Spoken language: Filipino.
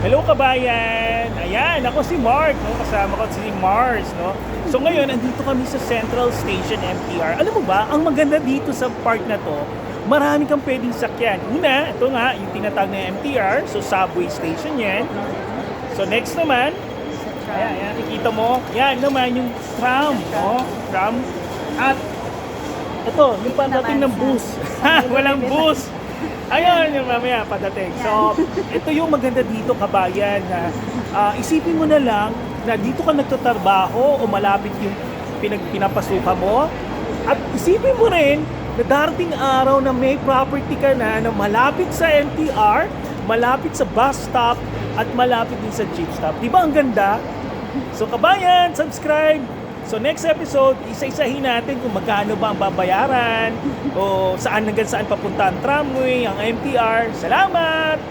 Hello kabayan! Ayan, ako si Mark, no? Kasama ko si Mars, no? So ngayon, andito kami sa Central Station MTR. Alam mo ba, ang maganda dito sa park na to, marami kang pwedeng sakyan. Una, ito nga, yung tinatawag na MTR, so subway station yan. So next naman, ayan, nakikita mo, yan naman yung tram, no? Tram. At ito, yung pagdating ng bus. Walang bus. Ayun, yung mamaya padating. So, ito yung maganda dito kabayan na isipin mo na lang na dito ka nagtatrabaho o malapit yung pinapasukan mo. At isipin mo rin na darating araw na may property ka na malapit sa MTR, malapit sa bus stop, at malapit din sa jeep stop. Di ba ang ganda? So kabayan, subscribe! So next episode, isa-isahin natin kung magkano ba ang babayaran o saan hanggang saan papunta ang tramway, ang MTR. Salamat!